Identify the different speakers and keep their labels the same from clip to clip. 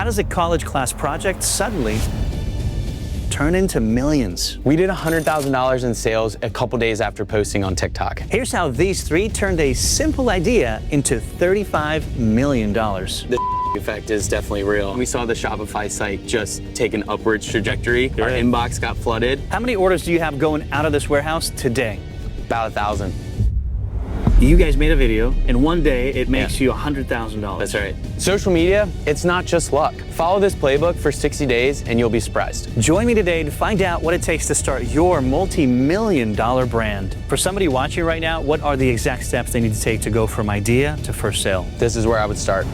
Speaker 1: How does a college class project suddenly turn into millions?
Speaker 2: We did $100,000 in sales a couple days after posting on TikTok.
Speaker 1: Here's how these three turned a simple idea into $35 million.
Speaker 2: The effect is definitely real. We saw the Shopify site just take an upwards trajectory. Our inbox got flooded.
Speaker 1: How many orders do you have going out of this warehouse today?
Speaker 2: About 1,000.
Speaker 1: You guys made a video, and one day it makes you $100,000.
Speaker 2: That's right. Social media, it's not just luck. Follow this playbook for 60 days and you'll be surprised.
Speaker 1: Join me today to find out what it takes to start your multi-million-dollar brand. For somebody watching right now, what are the exact steps they need to take to go from idea to first sale?
Speaker 2: This is where I would start.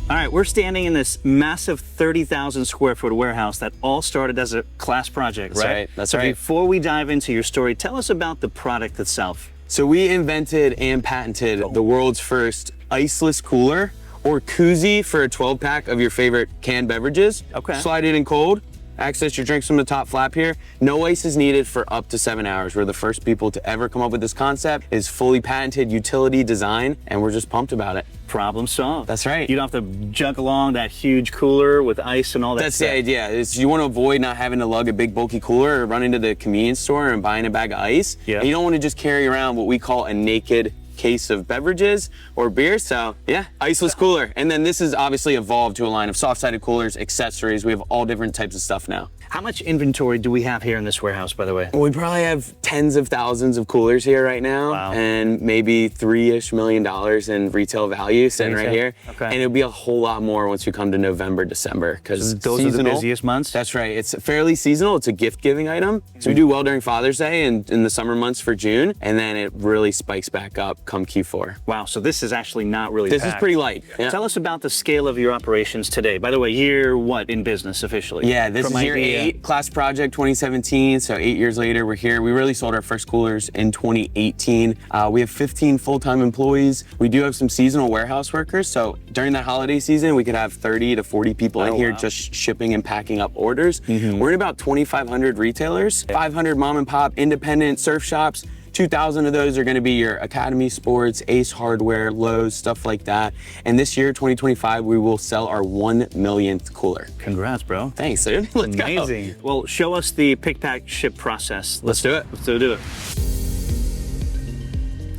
Speaker 1: All right, we're standing in this massive 30,000 square foot warehouse that all started as a class project, right?
Speaker 2: That's
Speaker 1: so
Speaker 2: right.
Speaker 1: Before we dive into your story, tell us about the product itself.
Speaker 2: So we invented and patented the world's first iceless cooler, or koozie, for a 12-pack of your favorite canned beverages.
Speaker 1: Okay.
Speaker 2: Slide it in cold, access your drinks from the top flap here. No ice is needed for up to 7 hours. We're the first people to ever come up with this concept. It's fully patented utility design, and we're just pumped about it.
Speaker 1: Problem solved.
Speaker 2: That's right.
Speaker 1: You don't have to junk along that huge cooler with ice and all that
Speaker 2: That's
Speaker 1: stuff.
Speaker 2: the idea. Is you want to avoid not having to lug a big bulky cooler or run into the convenience store and buying a bag of ice.
Speaker 1: Yeah.
Speaker 2: And you don't want to just carry around what we call a naked case of beverages or beer. So yeah, iceless cooler. And then this has obviously evolved to a line of soft-sided coolers, accessories. We have all different types of stuff now.
Speaker 1: How much inventory do we have here in this warehouse, by the way?
Speaker 2: We probably have tens of thousands of coolers here right now.
Speaker 1: Wow.
Speaker 2: And maybe $3-ish million in retail value sitting right here.
Speaker 1: Okay.
Speaker 2: And it'll be a whole lot more once we come to November, December, because
Speaker 1: Those are the busiest months?
Speaker 2: That's right. It's fairly seasonal. It's a gift-giving item. So we do well during Father's Day and in the summer months for June, and then it really spikes back up come Q4.
Speaker 1: Wow, so this is actually not really
Speaker 2: This
Speaker 1: packed.
Speaker 2: is pretty light. Yeah.
Speaker 1: Tell us about the scale of your operations today. By the way, year what in business officially?
Speaker 2: Yeah, this
Speaker 1: From
Speaker 2: is year
Speaker 1: idea-
Speaker 2: 8, class project 2017, so 8 years later we're here. We really sold our first coolers in 2018. We have 15 full-time employees. We do have some seasonal warehouse workers, so during that holiday season we could have 30 to 40 people in here just shipping and packing up orders. We're in about 2,500 retailers, 500 mom and pop independent surf shops. 2,000 of those are going to be your Academy Sports, Ace Hardware, Lowe's, stuff like that. And this year, 2025, we will sell our 1 millionth cooler.
Speaker 1: Congrats, bro.
Speaker 2: Thanks, dude. Let's go.
Speaker 1: Amazing. Well, show us the pick, pack, ship process.
Speaker 2: Let's do it.
Speaker 1: Let's do it.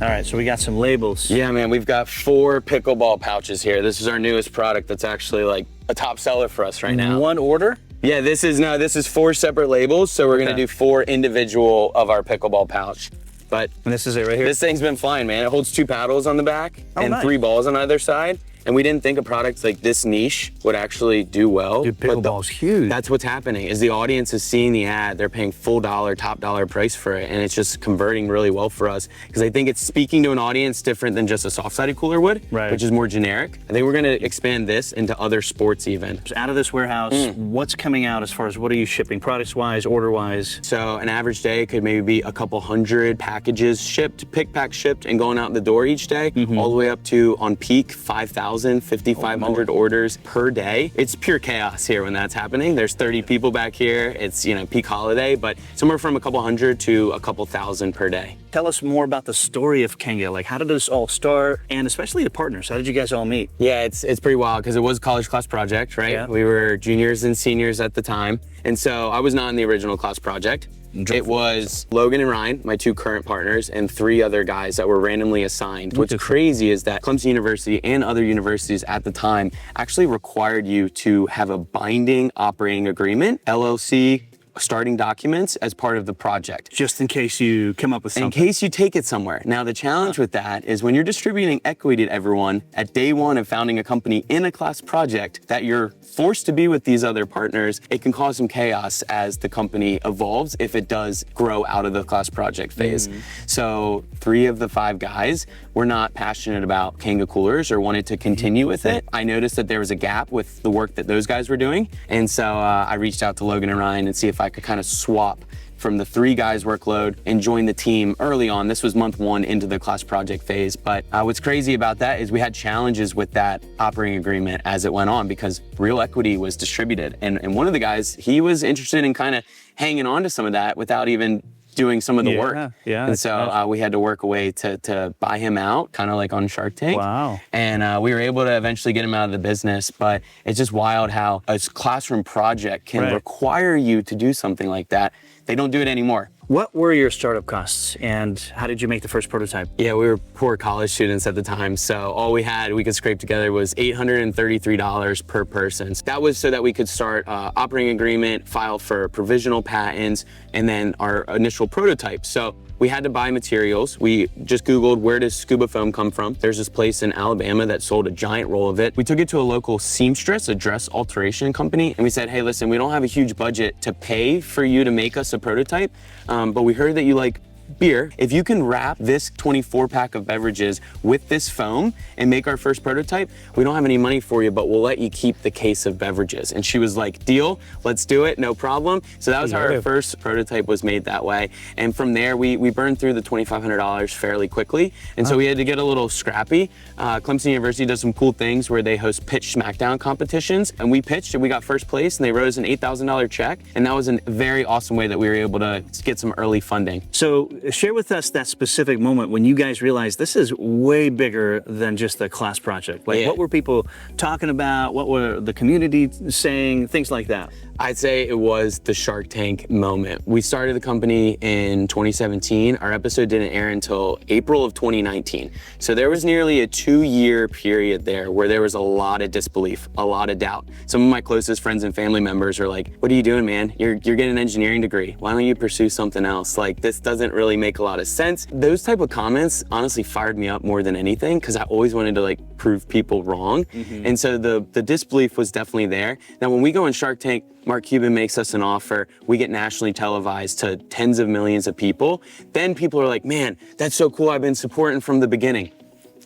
Speaker 1: All right, so we got some labels.
Speaker 2: Yeah, man, we've got 4 pickleball pouches here. This is our newest product that's actually like a top seller for us right now.
Speaker 1: One order?
Speaker 2: Yeah, this is 4 separate labels, so we're gonna do 4 individual of our pickleball pouch. But
Speaker 1: And this is it right here?
Speaker 2: this thing's been flying, man. It holds 2 paddles on the back and
Speaker 1: nice.
Speaker 2: 3 balls on either side. And we didn't think a product like this niche would actually do well.
Speaker 1: Dude,
Speaker 2: but
Speaker 1: pickleball's huge.
Speaker 2: That's what's happening, is the audience is seeing the ad, they're paying full dollar, top dollar price for it, and it's just converting really well for us. Because I think it's speaking to an audience different than just a soft-sided cooler would,
Speaker 1: Right.
Speaker 2: which is more generic. I think we're gonna expand this into other sports even.
Speaker 1: Out of this warehouse, what's coming out as far as what are you shipping, products-wise, order-wise?
Speaker 2: So an average day could maybe be a couple hundred packages shipped, pick, pack, shipped, and going out the door each day, all the way up to, on peak, 5,000, 5,500 orders per day. It's pure chaos here when that's happening. There's 30 people back here. It's, you know, peak holiday, but somewhere from a couple hundred to a couple thousand per day.
Speaker 1: Tell us more about the story of Kanga. Like, how did this all start? And especially the partners. How did you guys all meet?
Speaker 2: Yeah, it's pretty wild because it was a college class project, right?
Speaker 1: Yeah.
Speaker 2: We were juniors and seniors at the time. And so I was not in the original class project. It was Logan and Ryan, my 2 current partners, and 3 other guys that were randomly assigned. What's crazy is that Clemson University and other universities at the time actually required you to have a binding operating agreement, LLC, starting documents as part of the project.
Speaker 1: Just in case you come up with something.
Speaker 2: In case you take it somewhere. Now, the challenge with that is when you're distributing equity to everyone at day 1 of founding a company in a class project that you're forced to be with these other partners, it can cause some chaos as the company evolves if it does grow out of the class project phase. So 3 of the 5 guys were not passionate about Kanga Coolers or wanted to continue with it. I noticed that there was a gap with the work that those guys were doing. And so I reached out to Logan and Ryan and see if I could kind of swap from the 3 guys' workload and join the team early on. This was month 1 into the class project phase. But what's crazy about that is we had challenges with that operating agreement as it went on because real equity was distributed. And one of the guys, he was interested in kind of hanging on to some of that without even doing some of the work.
Speaker 1: Yeah.
Speaker 2: And so we had to work a way to buy him out, kind of like on Shark Tank.
Speaker 1: Wow.
Speaker 2: And we were able to eventually get him out of the business. But it's just wild how a classroom project can require you to do something like that. They don't do it anymore.
Speaker 1: What were your startup costs and how did you make the first prototype?
Speaker 2: Yeah, we were poor college students at the time, so all we could scrape together was $833 per person. That was so that we could start operating agreement, file for provisional patents, and then our initial prototype. So we had to buy materials. We just Googled, where does scuba foam come from? There's this place in Alabama that sold a giant roll of it. We took it to a local seamstress, a dress alteration company, and we said, hey, listen, we don't have a huge budget to pay for you to make us a prototype, but we heard that you like beer. If you can wrap this 24-pack of beverages with this foam and make our first prototype, we don't have any money for you, but we'll let you keep the case of beverages. And she was like, deal, let's do it, no problem. So that was how our first prototype was made that way. And from there, we burned through the $2,500 fairly quickly. And so we had to get a little scrappy. Clemson University does some cool things where they host pitch smackdown competitions. And we pitched and we got first place and they wrote us an $8,000 check. And that was a very awesome way that we were able to get some early funding.
Speaker 1: So share with us that specific moment when you guys realized this is way bigger than just a class project. Like, what were people talking about? What were the community saying? Things like that.
Speaker 2: I'd say it was the Shark Tank moment. We started the company in 2017. Our episode didn't air until April of 2019. So there was nearly a 2-year period there where there was a lot of disbelief, a lot of doubt. Some of my closest friends and family members are like, what are you doing, man? You're getting an engineering degree. Why don't you pursue something else? Like, this doesn't really make a lot of sense. Those type of comments honestly fired me up more than anything because I always wanted to like prove people wrong. And so the disbelief was definitely there. Now, when we go on Shark Tank, Mark Cuban makes us an offer. We get nationally televised to tens of millions of people. Then people are like, man, that's so cool. I've been supporting from the beginning.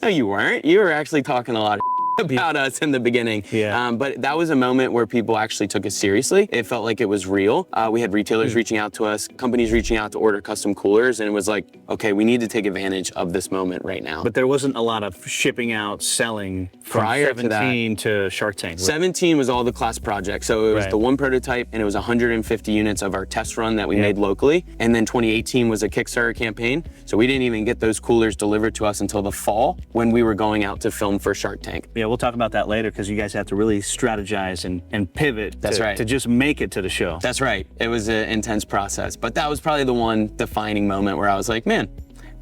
Speaker 2: No, you weren't. You were actually talking a lot of about us in the beginning. But that was a moment where people actually took us seriously. It felt like it was real. We had retailers reaching out to us, companies reaching out to order custom coolers, and it was like, okay, we need to take advantage of this moment right now.
Speaker 1: But there wasn't a lot of shipping out, selling from
Speaker 2: prior
Speaker 1: 17 to Shark Tank.
Speaker 2: 17 was all the class projects. So it was the one prototype and it was 150 units of our test run that we made locally. And then 2018 was a Kickstarter campaign. So we didn't even get those coolers delivered to us until the fall when we were going out to film for Shark Tank.
Speaker 1: Yeah, we'll talk about that later because you guys have to really strategize and pivot to just make it to the show.
Speaker 2: That's right. It was an intense process, but that was probably the one defining moment where I was like, man,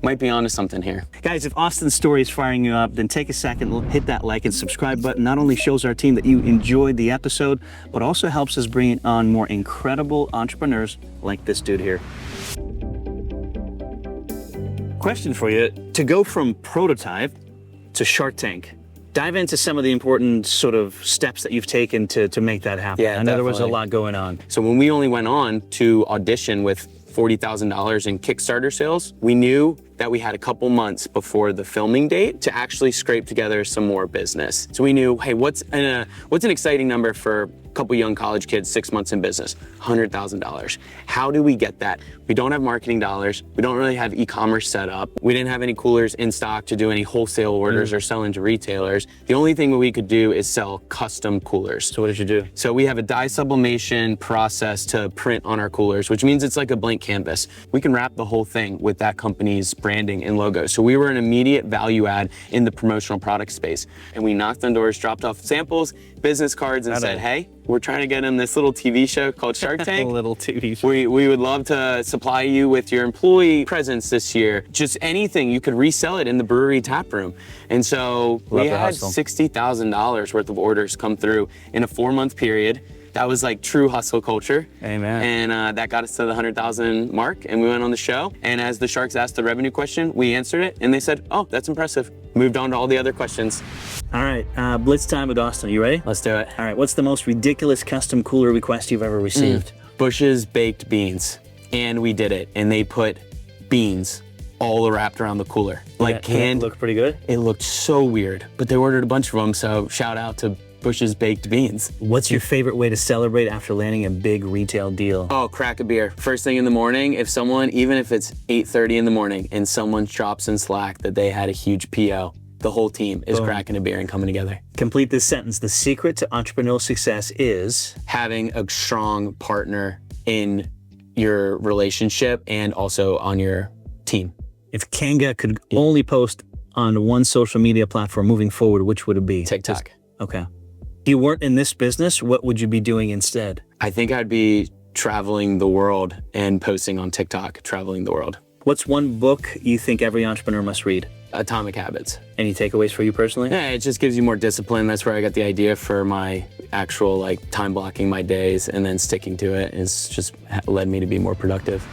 Speaker 2: might be onto something here.
Speaker 1: Guys, if Austin's story is firing you up, then take a second, hit that like and subscribe button. Not only shows our team that you enjoyed the episode, but also helps us bring on more incredible entrepreneurs like this dude here. Question for you, to go from prototype to Shark Tank, dive into some of the important sort of steps that you've taken to make that happen.
Speaker 2: Yeah,
Speaker 1: I know there was a lot going on.
Speaker 2: So when we only went on to audition with $40,000 in Kickstarter sales, we knew that we had a couple months before the filming date to actually scrape together some more business. So we knew, hey, what's an exciting number for a couple young college kids, 6 months in business? $100,000. How do we get that? We don't have marketing dollars. We don't really have e-commerce set up. We didn't have any coolers in stock to do any wholesale orders or selling to retailers. The only thing that we could do is sell custom coolers.
Speaker 1: So what did you do?
Speaker 2: So we have a dye sublimation process to print on our coolers, which means it's like a blank canvas. We can wrap the whole thing with that company's branding and logo. So we were an immediate value add in the promotional product space. And we knocked on doors, dropped off samples, business cards, and said, hey, we're trying to get them this little TV show called Shark Tank.
Speaker 1: A little TV show.
Speaker 2: We would love to supply you with your employee presence this year. Just anything, you could resell it in the brewery tap room. And so we had $60,000 worth of orders come through in a 4-month period. That was like true hustle culture.
Speaker 1: Amen.
Speaker 2: And that got us to the 100,000 mark, and we went on the show. And as the Sharks asked the revenue question, we answered it, and they said, oh, that's impressive. Moved on to all the other questions.
Speaker 1: All right, blitz time with Austin. You ready?
Speaker 2: Let's do it.
Speaker 1: All right, what's the most ridiculous custom cooler request you've ever received?
Speaker 2: Bush's baked beans. And we did it. And they put beans all wrapped around the cooler. Like canned.
Speaker 1: It looked pretty good?
Speaker 2: It looked so weird, but they ordered a bunch of them, so shout out to Bush's baked beans.
Speaker 1: What's your favorite way to celebrate after landing a big retail deal?
Speaker 2: Oh, crack a beer. First thing in the morning, if someone, even if it's 8:30 in the morning and someone drops in Slack that they had a huge PO, the whole team is cracking a beer and coming together.
Speaker 1: Complete this sentence. The secret to entrepreneurial success is?
Speaker 2: Having a strong partner in your relationship and also on your team.
Speaker 1: If Kanga could only post on one social media platform moving forward, which would it be?
Speaker 2: TikTok.
Speaker 1: Okay. If you weren't in this business, what would you be doing instead?
Speaker 2: I think I'd be traveling the world and posting on TikTok, traveling the world.
Speaker 1: What's one book you think every entrepreneur must read?
Speaker 2: Atomic Habits.
Speaker 1: Any takeaways for you personally?
Speaker 2: Yeah, it just gives you more discipline. That's where I got the idea for my actual like time blocking my days and then sticking to it. It's just led me to be more productive.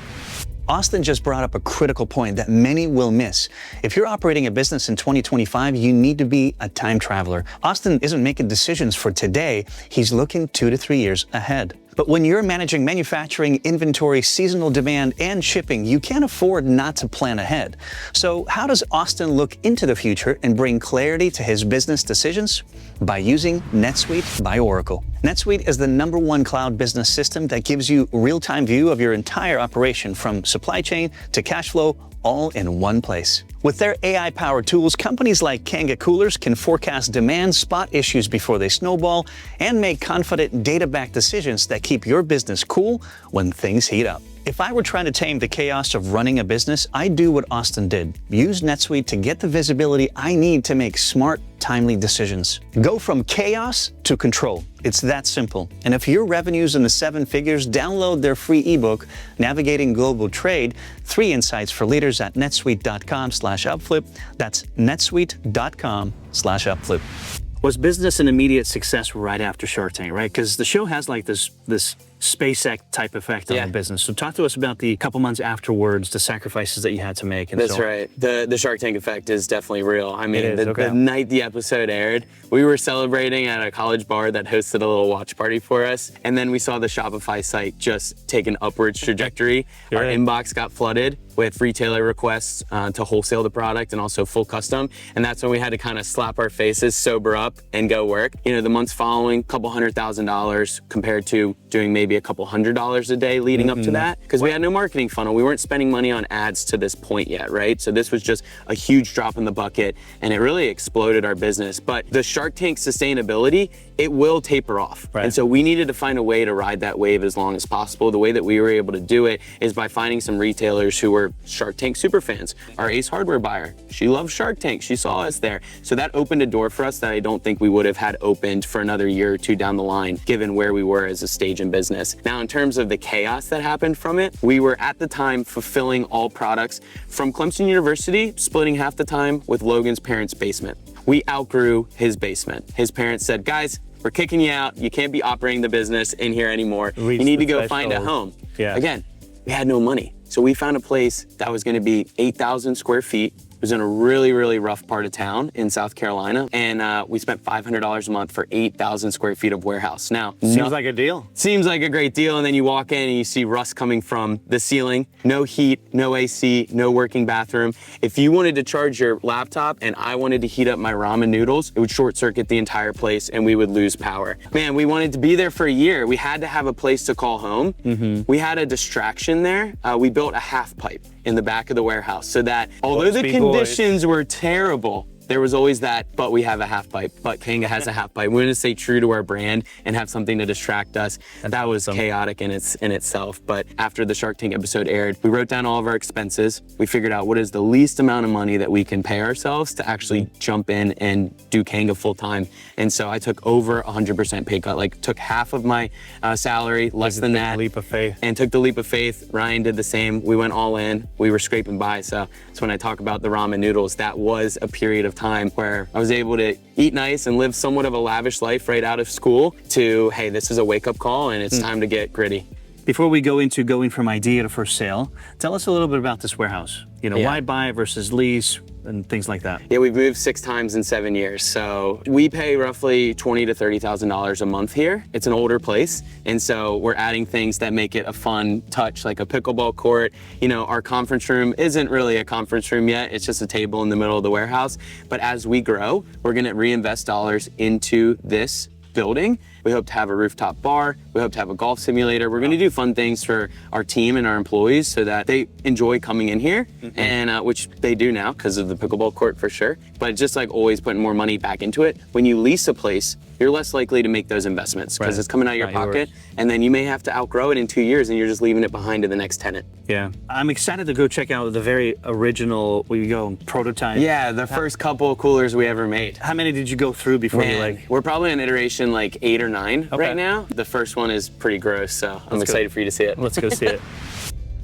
Speaker 1: Austin just brought up a critical point that many will miss. If you're operating a business in 2025, you need to be a time traveler. Austin isn't making decisions for today. He's looking 2 to 3 years ahead. But when you're managing manufacturing, inventory, seasonal demand, and shipping, you can't afford not to plan ahead. So how does Austin look into the future and bring clarity to his business decisions? By using NetSuite by Oracle. NetSuite is the #1 cloud business system that gives you real-time view of your entire operation from supply chain to cash flow, all in one place. With their AI-powered tools, companies like Kanga Coolers can forecast demand, spot issues before they snowball, and make confident data-backed decisions that keep your business cool when things heat up. If I were trying to tame the chaos of running a business, I'd do what Austin did. Use NetSuite to get the visibility I need to make smart, timely decisions. Go from chaos to control. It's that simple. And if your revenue's in the 7 figures, download their free ebook, Navigating Global Trade, 3 Insights for Leaders at netsuite.com/UpFlip. That's netsuite.com/UpFlip. Was business an immediate success right after Shark Tank, right? Because the show has like this SpaceX type effect on the business. So talk to us about the couple months afterwards, the sacrifices that you had to make. And
Speaker 2: That's right. The Shark Tank effect is definitely real. I mean, the
Speaker 1: okay.
Speaker 2: night the episode aired, we were celebrating at a college bar that hosted a little watch party for us. And then we saw the Shopify site just take an upwards trajectory. Our inbox got flooded with retailer requests to wholesale the product and also full custom. And that's when we had to kind of slap our faces, sober up, and go work. You know, the months following, $200,000 compared to doing maybe a couple $100s a day leading up to that. Because we had no marketing funnel. We weren't spending money on ads to this point yet, right? So this was just a huge drop in the bucket and it really exploded our business. But the Shark Tank sustainability, it will taper off.
Speaker 1: Right.
Speaker 2: And so we needed to find a way to ride that wave as long as possible. The way that we were able to do it is by finding some retailers who were Shark Tank super fans. Our Ace hardware buyer, she loves Shark Tank. She saw us there. So that opened a door for us that I don't think we would have had opened for another year or two down the line, given where we were as a stage in business. Now, in terms of the chaos that happened from it, we were at the time fulfilling all products from Clemson University, splitting half the time with Logan's parents' basement. We outgrew his basement. His parents said, guys, we're kicking you out. You can't be operating the business in here anymore. You need to go find a home. Again, we had no money. So we found a place that was gonna be 8,000 square feet. It was in a really, really rough part of town in South Carolina. And we spent $500 a month for 8,000 square feet of warehouse. Now,
Speaker 1: seems like a deal.
Speaker 2: Seems like a great deal. And then you walk in and you see rust coming from the ceiling, no heat, no AC, no working bathroom. If you wanted to charge your laptop and I wanted to heat up my ramen noodles, it would short circuit the entire place and we would lose power. Man, we wanted to be there for a year. We had to have a place to call home. We had a distraction there. We built a half pipe in the back of the warehouse so that although the conditions were terrible, there was always that, but we have a half pipe, but Kanga has a half pipe. We want to stay true to our brand and have something to distract us. That was chaotic in itself. But after the Shark Tank episode aired, we wrote down all of our expenses. We figured out what is the least amount of money that we can pay ourselves to actually jump in and do Kanga full time. And so I took over 100% pay cut, like took half of my salary, less than that.
Speaker 1: Leap of faith.
Speaker 2: And took the leap of faith. Ryan did the same. We went all in. We were scraping by. So that's when I talk about the ramen noodles. That was a period of time where I was able to eat nice and live somewhat of a lavish life right out of school to, hey, this is a wake-up call and it's time to get gritty.
Speaker 1: Before we go into going from idea to first sale, tell us a little bit about this warehouse. You know, why buy versus lease and things like that?
Speaker 2: Yeah, we've moved 6 times in 7 years. So we pay roughly $20,000 to $30,000 a month here. It's an older place. And so we're adding things that make it a fun touch, like a pickleball court. You know, our conference room isn't really a conference room yet. It's just a table in the middle of the warehouse. But as we grow, we're gonna reinvest dollars into this building. We hope to have a rooftop bar. We hope to have a golf simulator. We're going to do fun things for our team and our employees so that they enjoy coming in here, and which they do now because of the pickleball court for sure. But just like always putting more money back into it, when you lease a place, you're less likely to make those investments because
Speaker 1: Right.
Speaker 2: it's coming out of your
Speaker 1: Not
Speaker 2: pocket,
Speaker 1: yours.
Speaker 2: and then you may have to outgrow it in 2 years, and you're just leaving it behind to the next tenant.
Speaker 1: Yeah. I'm excited to go check out the very original, where you go, prototype.
Speaker 2: Yeah, the first couple of coolers we ever made.
Speaker 1: How many did you go through before you
Speaker 2: Man,
Speaker 1: like?
Speaker 2: we're probably on iteration like 8 or 9
Speaker 1: Okay.
Speaker 2: right now. The first one is pretty gross, so I'm
Speaker 1: go.
Speaker 2: excited for you to see it.
Speaker 1: Let's go see it.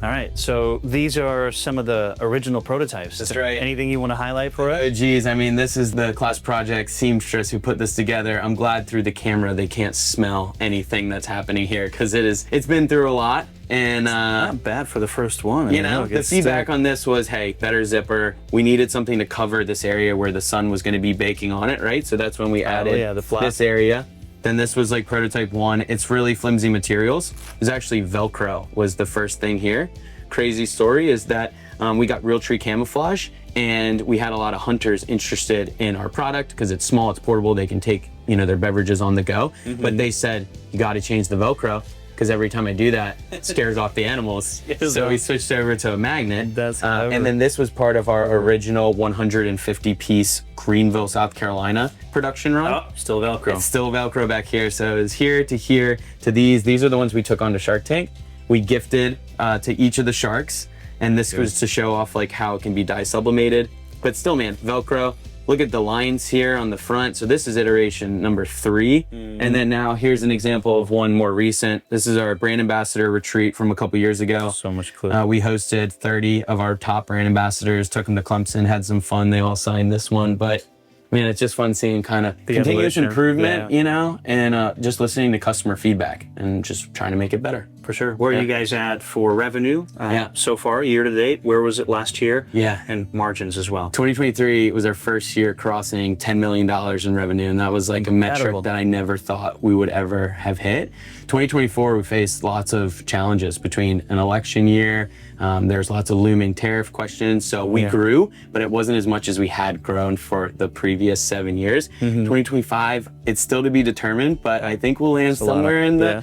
Speaker 1: All right, so these are some of the original prototypes.
Speaker 2: That's right.
Speaker 1: Anything you want to highlight for us?
Speaker 2: Oh geez, I mean, this is the class project seamstress who put this together. I'm glad through the camera they can't smell anything that's happening here because it's been through a lot. And
Speaker 1: Not bad for the first one.
Speaker 2: you know, the feedback on this was, hey, better zipper. We needed something to cover this area where the sun was going to be baking on it, right? So that's when we added
Speaker 1: the flap.
Speaker 2: this area. Then this was like prototype 1. It's really flimsy materials. It's actually Velcro was the first thing here. Crazy story is that we got real tree camouflage, and we had a lot of hunters interested in our product because it's small, it's portable, they can take, you know, their beverages on the go. But they said, you got to change the Velcro because every time I do that, it scares off the animals. So we switched over to a magnet.
Speaker 1: That's
Speaker 2: and then this was part of our original 150-piece Greenville, South Carolina production run.
Speaker 1: Oh, still Velcro.
Speaker 2: It's still Velcro back here. So it's here to these. These are the ones we took onto Shark Tank. We gifted to each of the sharks. And this was to show off like how it can be dye sublimated. But still, man, Velcro. Look at the lines here on the front. So this is iteration number 3. And then now here's an example of one more recent. This is our brand ambassador retreat from a couple years ago.
Speaker 1: So much cooler.
Speaker 2: We hosted 30 of our top brand ambassadors, took them to Clemson, had some fun. They all signed this one. But man, it's just fun seeing kind of continuous
Speaker 1: evolution.
Speaker 2: improvement,
Speaker 1: Yeah.
Speaker 2: you know, and just listening to customer feedback and just trying to make it better.
Speaker 1: For sure. Where are you guys at for revenue
Speaker 2: Yeah.
Speaker 1: so far, year to date? Where was it last year?
Speaker 2: Yeah.
Speaker 1: And margins as well.
Speaker 2: 2023 was our first year crossing $10 million in revenue, and that was like a metric
Speaker 1: Incredible.
Speaker 2: that I never thought we would ever have hit. 2024, we faced lots of challenges between an election year. There's lots of looming tariff questions, so we grew, but it wasn't as much as we had grown for the previous 7 years. 2025, it's still to be determined, but I think we'll land somewhere in the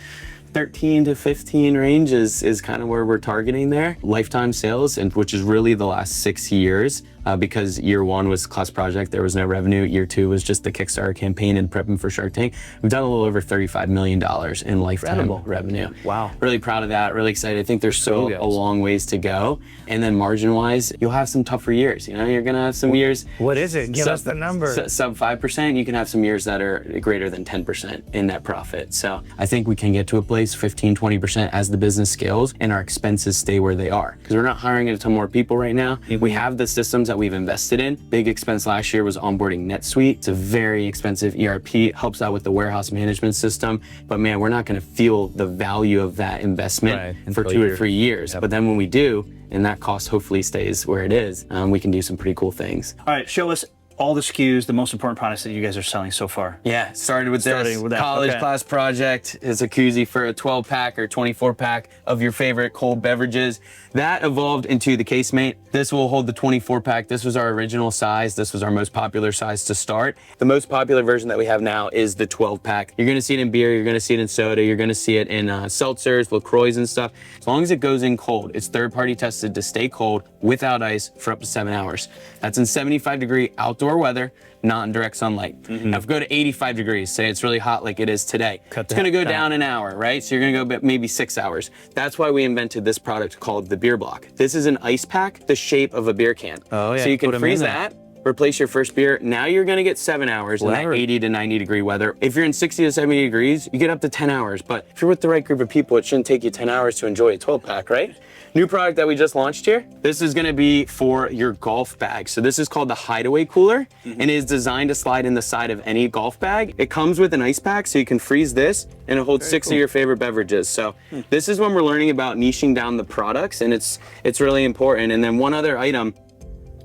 Speaker 2: 13 to 15 range is kind of where we're targeting there. Lifetime sales, and which is really the last 6 years, because year 1 was class project, there was no revenue. Year 2 was just the Kickstarter campaign and prepping for Shark Tank. We've done a little over $35 million in lifetime revenue.
Speaker 1: Wow.
Speaker 2: Really proud of that, really excited. I think there's still
Speaker 1: good.
Speaker 2: a long ways to go. And then margin-wise, you'll have some tougher years. You know, you're gonna have some years.
Speaker 1: What is it? Give us the number.
Speaker 2: Sub 5%, you can have some years that are greater than 10% in net profit. So I think we can get to a place 15, 20% as the business scales and our expenses stay where they are. Because we're not hiring a ton more people right now. We have the systems that we've invested in. Big expense last year was onboarding NetSuite. It's a very expensive ERP, helps out with the warehouse management system. But man, we're not gonna feel the value of that investment for
Speaker 1: until
Speaker 2: 2 or
Speaker 1: you're-
Speaker 2: 3 years. But then when we do, and that cost hopefully stays where it is, we can do some pretty cool things.
Speaker 1: All right, show us all the SKUs, the most important products that you guys are selling so far.
Speaker 2: Yeah, started with this
Speaker 1: with that,
Speaker 2: college
Speaker 1: okay.
Speaker 2: class project. Is a koozie for a 12-pack or 24-pack of your favorite cold beverages. That evolved into the casemate. This will hold the 24-pack. This was our original size. This was our most popular size to start. The most popular version that we have now is the 12-pack. You're gonna see it in beer, you're gonna see it in soda, you're gonna see it in seltzers, LaCroix and stuff. As long as it goes in cold, it's third-party tested to stay cold without ice for up to 7 hours. That's in 75-degree outdoor weather, not in direct sunlight. Now, if we go to 85 degrees, say it's really hot like it is today, it's gonna go down an hour, right? So you're gonna go maybe 6 hours. That's why we invented this product called the beer block. This is an ice pack, the shape of a beer can.
Speaker 1: Oh, yeah,
Speaker 2: So you can
Speaker 1: put 'em
Speaker 2: freeze
Speaker 1: in there.
Speaker 2: that, replace your first beer. Now you're gonna get 7 hours in that
Speaker 1: Clever.
Speaker 2: 80 to 90 degree weather. If you're in 60 to 70 degrees, you get up to 10 hours. But if you're with the right group of people, it shouldn't take you 10 hours to enjoy a 12-pack, right? New product that we just launched here. This is gonna be for your golf bag. So this is called the Hideaway Cooler and is designed to slide in the side of any golf bag. It comes with an ice pack, so you can freeze this and it holds 6 of your favorite beverages. So this is when we're learning about niching down the products, and it's really important. And then one other item,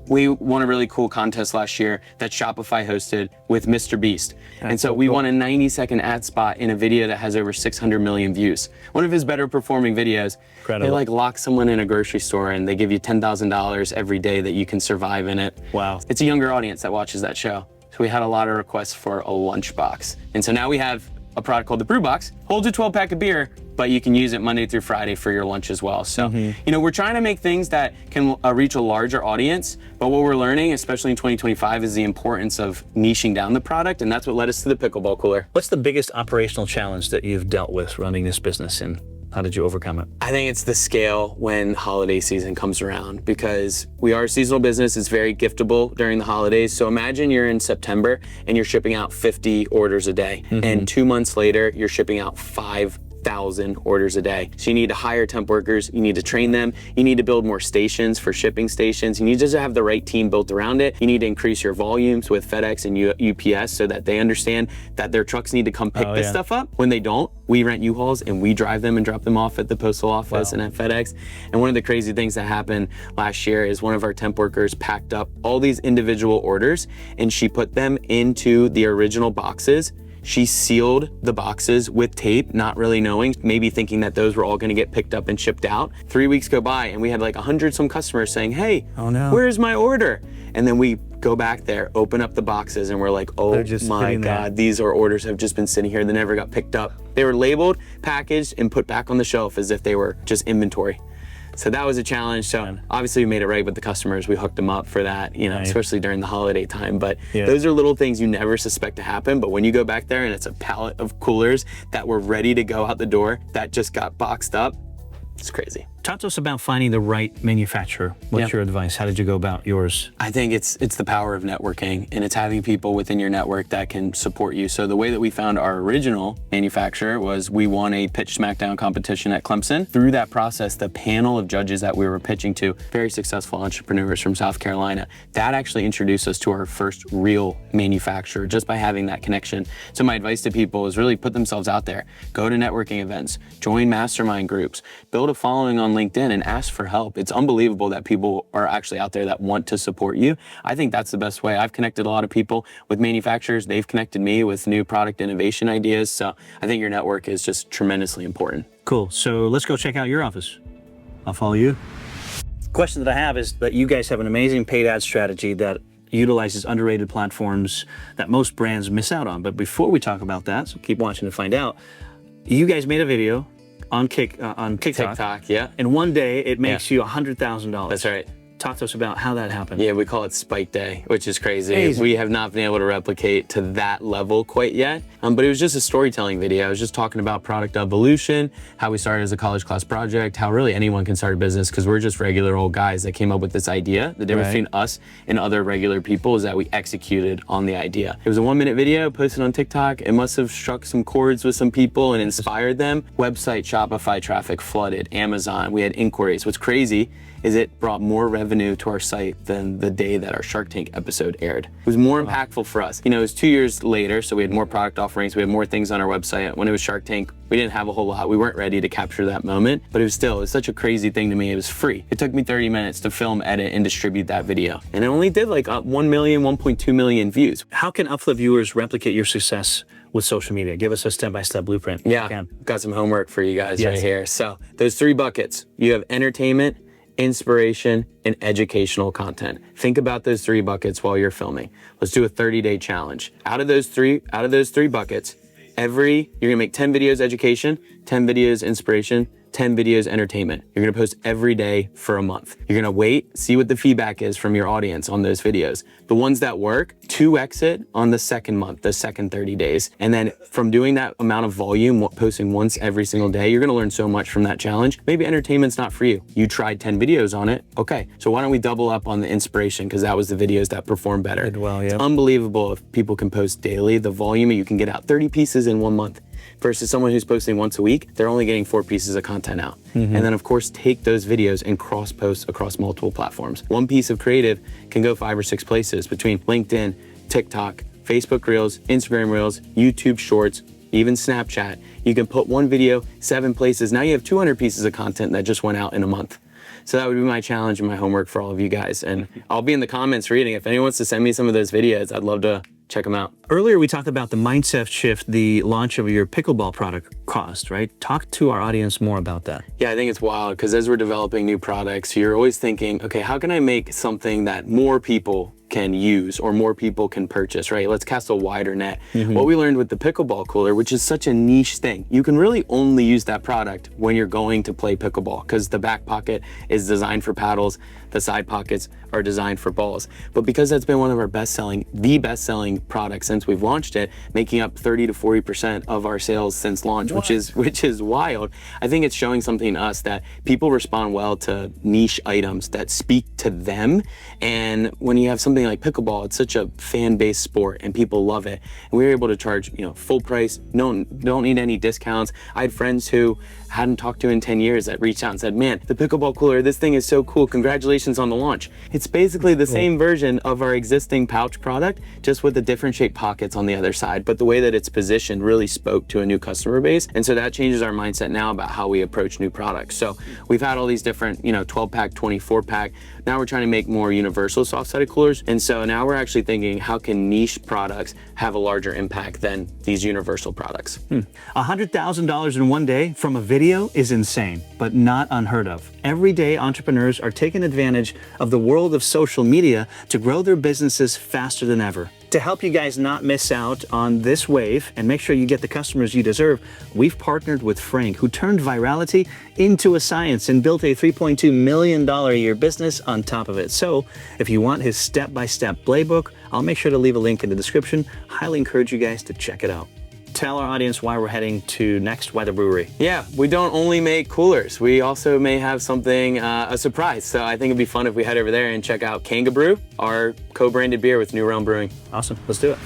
Speaker 2: we won a really cool contest last year that Shopify hosted with Mr. Beast. And so we won a 90-second ad spot in a video that has over 600 million views. One of his better performing videos.
Speaker 1: Incredible.
Speaker 2: They like lock someone in a grocery store and they give you $10,000 every day that you can survive in it.
Speaker 1: Wow.
Speaker 2: It's a younger audience that watches that show. So we had a lot of requests for a lunchbox. And so now we have a product called the Brew Box. Holds a 12-pack of beer, but you can use it Monday through Friday for your lunch as well. So, you know, we're trying to make things that can reach a larger audience, but what we're learning, especially in 2025, is the importance of niching down the product, and that's what led us to the pickleball cooler.
Speaker 1: What's the biggest operational challenge that you've dealt with running this business, and how did you overcome it?
Speaker 2: I think it's the scale when holiday season comes around, because we are a seasonal business. It's very giftable during the holidays. So imagine you're in September and you're shipping out 50 orders a day, and 2 months later, you're shipping out 5,000 orders a day. So you need to hire temp workers, you need to train them, you need to build more stations for shipping stations, you need to have the right team built around it, you need to increase your volumes with FedEx and UPS so that they understand that their trucks need to come pick this stuff up. When they don't, we rent U-Hauls and we drive them and drop them off at the postal office and at FedEx. And one of the crazy things that happened last year is one of our temp workers packed up all these individual orders and she put them into the original boxes. She sealed the boxes with tape, not really knowing, maybe thinking that those were all gonna get picked up and shipped out. 3 weeks go by and we had like 100 some customers saying, hey, where's my order? And then we go back there, open up the boxes, and we're like, oh my God, these are orders have just been sitting here. They never got picked up. They were labeled, packaged, and put back on the shelf as if they were just inventory. So that was a challenge. So obviously we made it right with the customers. We hooked them up for that, you know, especially during the holiday time. But those are little things you never suspect to happen. But when you go back there and it's a pallet of coolers that were ready to go out the door that just got boxed up, it's crazy.
Speaker 1: Talk to us about finding the right manufacturer. What's your advice? How did you go about yours?
Speaker 2: I think it's the power of networking, and it's having people within your network that can support you. So the way that we found our original manufacturer was we won a pitch smackdown competition at Clemson. Through that process, the panel of judges that we were pitching to, very successful entrepreneurs from South Carolina, that actually introduced us to our first real manufacturer just by having that connection. So my advice to people is really put themselves out there. Go to networking events, join mastermind groups, build a following on LinkedIn and ask for help. It's unbelievable that people are actually out there that want to support you. I think that's the best way. I've connected a lot of people with manufacturers. They've connected me with new product innovation ideas. So I think your network is just tremendously important.
Speaker 1: Cool. So let's go check out your office. I'll follow you. Question that I have is that you guys have an amazing paid ad strategy that utilizes underrated platforms that most brands miss out on. But before we talk about that, so keep watching to find out, you guys made a video on TikTok, and one day it makes you $100,000.
Speaker 2: That's right.
Speaker 1: Talk to us about how that happened.
Speaker 2: Yeah, we call it Spike Day, which is crazy. We have not been able to replicate to that level quite yet, but it was just a storytelling video. I was just talking about product evolution, how we started as a college class project, how really anyone can start a business because we're just regular old guys that came up with this idea. The difference between us and other regular people is that we executed on the idea. It was a 1-minute video posted on TikTok. It must have struck some chords with some people and inspired them. Website, Shopify traffic flooded, Amazon, we had inquiries. What's crazy is it brought more revenue to our site than the day that our Shark Tank episode aired. It was more impactful for us. You know, it was 2 years later, so we had more product offerings, we had more things on our website. When it was Shark Tank, we didn't have a whole lot. We weren't ready to capture that moment, but it was such a crazy thing to me. It was free. It took me 30 minutes to film, edit, and distribute that video. And it only did like 1 million, 1.2 million views.
Speaker 1: How can UpFlip viewers replicate your success with social media? Give us a step-by-step blueprint.
Speaker 2: Yeah, got some homework for you guys right here. So those 3 buckets, you have entertainment, inspiration, and educational content. Think about those 3 buckets while you're filming. Let's do a 30-day challenge. Out of those three buckets, you're gonna make 10 videos education, 10 videos inspiration, 10 videos entertainment. You're gonna post every day for a month. You're gonna wait, see what the feedback is from your audience on those videos. The ones that work, 2x it on the second month, the second 30 days. And then from doing that amount of volume, posting once every single day, you're gonna learn so much from that challenge. Maybe entertainment's not for you. You tried 10 videos on it. Okay, so why don't we double up on the inspiration, because that was the videos that performed better. It's unbelievable if people can post daily, the volume, you can get out 30 pieces in 1 month. Versus someone who's posting once a week, they're only getting 4 pieces of content out. And then of course, take those videos and cross-post across multiple platforms. One piece of creative can go 5 or 6 places between LinkedIn, TikTok, Facebook Reels, Instagram Reels, YouTube Shorts, even Snapchat. You can put one video 7 places. Now you have 200 pieces of content that just went out in a month. So that would be my challenge and my homework for all of you guys. And I'll be in the comments reading. If anyone wants to send me some of those videos, I'd love to check them out.
Speaker 1: Earlier, we talked about the mindset shift the launch of your pickleball product caused, right? Talk to our audience more about that.
Speaker 2: Yeah, I think it's wild because as we're developing new products, you're always thinking, okay, how can I make something that more people can use or more people can purchase, right? Let's cast a wider net. What we learned with the pickleball cooler, which is such a niche thing, you can really only use that product when you're going to play pickleball, because the back pocket is designed for paddles, the side pockets are designed for balls. But because that's been one of our the best-selling products since we've launched it, making up 30 to 40% of our sales since launch, which is wild. I think it's showing something to us that people respond well to niche items that speak to them. And when you have something like pickleball, it's such a fan-based sport and people love it. And we were able to charge, full price, don't need any discounts. I had friends who hadn't talked to in 10 years that reached out and said, man, the pickleball cooler, this thing is so cool. Congratulations on the launch. It's basically the same version of our existing pouch product, just with the different shaped pockets on the other side. But the way that it's positioned really spoke to a new customer base. And so that changes our mindset now about how we approach new products. So we've had all these different, 12 pack, 24 pack. Now we're trying to make more universal soft-sided coolers. And so now we're actually thinking, how can niche products have a larger impact than these universal products?
Speaker 1: $100,000 in one day from a video is insane, but not unheard of. Every day, entrepreneurs are taking advantage of the world of social media to grow their businesses faster than ever. To help you guys not miss out on this wave and make sure you get the customers you deserve, we've partnered with Frank, who turned virality into a science and built a $3.2 million a year business on top of it. So if you want his step-by-step playbook, I'll make sure to leave a link in the description. Highly encourage you guys to check it out. Tell our audience why we're heading to next, why the brewery.
Speaker 2: Yeah, we don't only make coolers. We also may have something, a surprise. So I think it'd be fun if we head over there and check out Kangaroo, our co-branded beer with New Realm Brewing.
Speaker 1: Awesome, let's do it.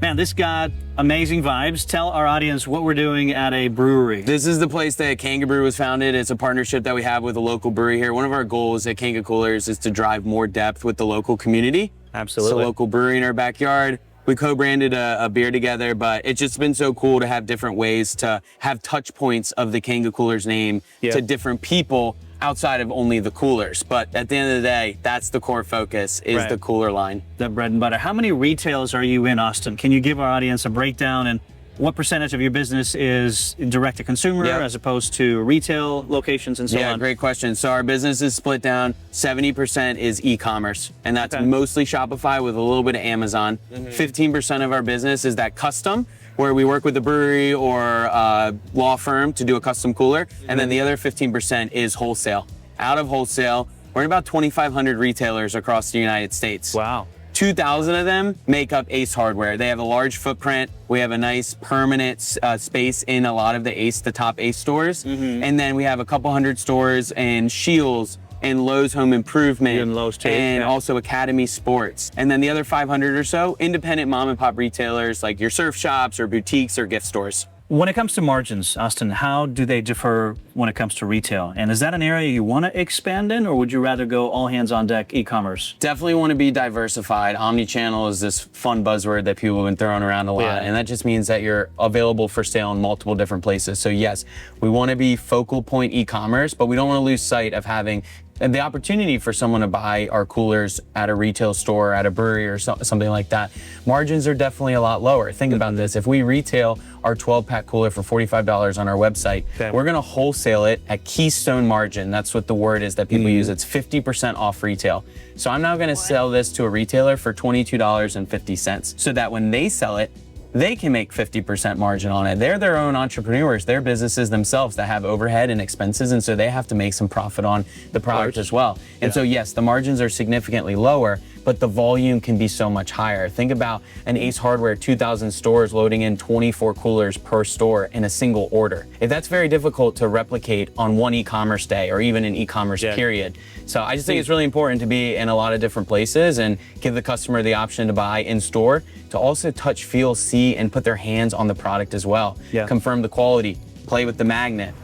Speaker 1: Man, this got amazing vibes. Tell our audience what we're doing at a brewery.
Speaker 2: This is the place that Kangaroo was founded. It's a partnership that we have with a local brewery here. One of our goals at Kanga Coolers is to drive more depth with the local community.
Speaker 1: Absolutely.
Speaker 2: It's a local brewery in our backyard. We co-branded a beer together, but it's just been so cool to have different ways to have touch points of the Kanga Coolers name to different people outside of only the coolers. But at the end of the day, that's the core focus, is the cooler line.
Speaker 1: The bread and butter. How many retails are you in, Austin? Can you give our audience a breakdown, and what percentage of your business is direct to consumer as opposed to retail locations and so on?
Speaker 2: Yeah, great question. So our business is split down. 70% is e-commerce, and that's mostly Shopify with a little bit of Amazon. 15% of our business is that custom, where we work with a brewery or a law firm to do a custom cooler. And then the other 15% is wholesale. Out of wholesale, we're in about 2,500 retailers across the United States.
Speaker 1: Wow.
Speaker 2: 2,000 of them make up Ace Hardware. They have a large footprint. We have a nice permanent space in a lot of the top Ace stores. And then we have a couple hundred stores in Shields and Lowe's Home Improvement,
Speaker 1: and Lowe's too,
Speaker 2: and also Academy Sports. And then the other 500 or so, independent mom and pop retailers like your surf shops or boutiques or gift stores.
Speaker 1: When it comes to margins, Austin, how do they differ when it comes to retail? And is that an area you want to expand in, or would you rather go all hands on deck e-commerce?
Speaker 2: Definitely want to be diversified. Omni-channel is this fun buzzword that people have been throwing around a lot, and that just means that you're available for sale in multiple different places. So yes, we want to be focal point e-commerce, but we don't want to lose sight of having the opportunity for someone to buy our coolers at a retail store, at a brewery or something like that. Margins are definitely a lot lower. Think about this. If we retail our 12-pack cooler for $45 on our website, we're going to wholesale it at keystone margin. That's what the word is that people use. It's 50% off retail. So I'm now going to sell this to a retailer for $22.50 so that when they sell it, they can make 50% margin on it. They're their own entrepreneurs. They're businesses themselves that have overhead and expenses, and so they have to make some profit on the product as well. And so yes, the margins are significantly lower, but the volume can be so much higher. Think about an Ace Hardware 2,000 stores loading in 24 coolers per store in a single order. If that's very difficult to replicate on one e-commerce day or even an e-commerce period. So I just think it's really important to be in a lot of different places and give the customer the option to buy in store, to also touch, feel, see, and put their hands on the product as well. Confirm the quality, play with the magnet.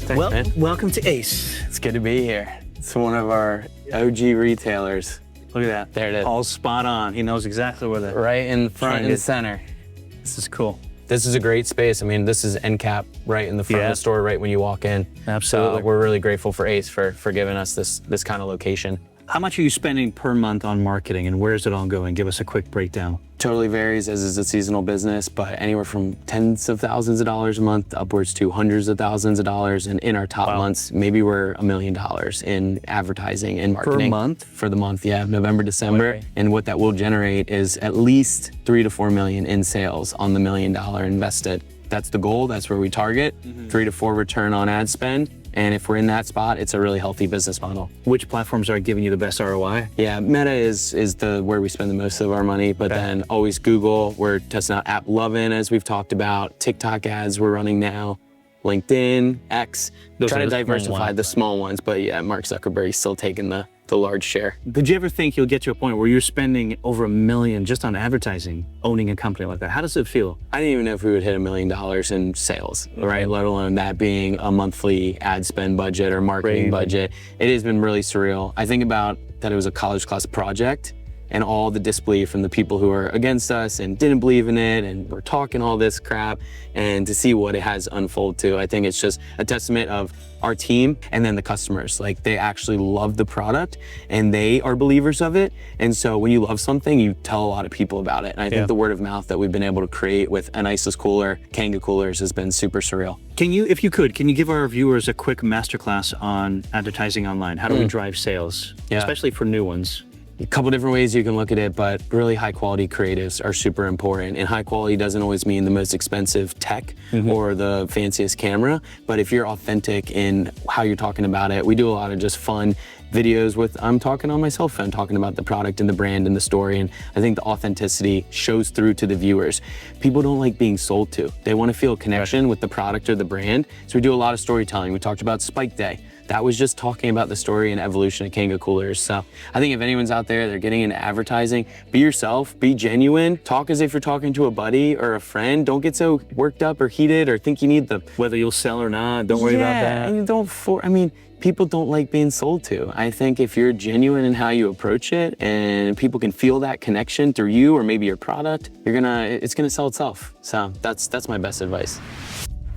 Speaker 2: Thanks,
Speaker 1: welcome to Ace.
Speaker 2: It's good to be here. It's one of our OG retailers.
Speaker 1: Look at that.
Speaker 2: There it is.
Speaker 1: All spot on. He knows exactly where the
Speaker 2: right in front and center.
Speaker 1: This is cool.
Speaker 2: This is a great space. I mean, this is end cap right in the front of the store, right when you walk in.
Speaker 1: Absolutely.
Speaker 2: So we're really grateful for Ace for giving us this kind of location.
Speaker 1: How much are you spending per month on marketing, and where is it all going? Give us a quick breakdown.
Speaker 2: Totally varies, as is a seasonal business, but anywhere from tens of thousands of dollars a month upwards to hundreds of thousands of dollars. And in our top months, maybe we're $1 million in advertising and marketing.
Speaker 1: Per month?
Speaker 2: For the month, yeah, November, December.
Speaker 1: Okay.
Speaker 2: And what that will generate is at least 3 to 4 million in sales on the $1 million invested. That's the goal, that's where we target, 3 to 4 return on ad spend. And if we're in that spot, it's a really healthy business model.
Speaker 1: Which platforms are giving you the best ROI?
Speaker 2: Yeah, Meta is where we spend the most of our money, but then always Google. We're testing out App Lovin', as we've talked about. TikTok ads we're running now. LinkedIn, X. Try to diversify the small ones, but yeah, Mark Zuckerberg's still taking the large share.
Speaker 1: Did you ever think you'll get to a point where you're spending over $1 million just on advertising, owning a company like that? How does it feel?
Speaker 2: I didn't even know if we would hit $1 million in sales, right? Let alone that being a monthly ad spend budget or marketing budget. It has been really surreal. I think about that it was a college class project, and all the disbelief from the people who are against us and didn't believe in it and were talking all this crap, and to see what it has unfold to, I think it's just a testament of our team and then the customers. Like, they actually love the product and they are believers of it. And so when you love something, you tell a lot of people about it. And I think the word of mouth that we've been able to create with an iceless cooler, Kanga Coolers, has been super surreal.
Speaker 1: Can you, if you could, can you give our viewers a quick masterclass on advertising online? How do we drive sales, especially for new ones?
Speaker 2: A couple different ways you can look at it, but really high quality creatives are super important. And high quality doesn't always mean the most expensive tech or the fanciest camera, but if you're authentic in how you're talking about it, we do a lot of just fun videos with, I'm talking on my cell phone, talking about the product and the brand and the story. And I think the authenticity shows through to the viewers. People don't like being sold to. They want to feel a connection with the product or the brand. So we do a lot of storytelling. We talked about Spike Day. That was just talking about the story and evolution of Kanga Coolers. So I think if anyone's out there, they're getting into advertising, be yourself, be genuine, talk as if you're talking to a buddy or a friend. Don't get so worked up or heated or think you need the...
Speaker 1: Whether you'll sell or not, don't worry about that.
Speaker 2: And people don't like being sold to. I think if you're genuine in how you approach it and people can feel that connection through you or maybe your product, it's gonna sell itself. So that's my best advice.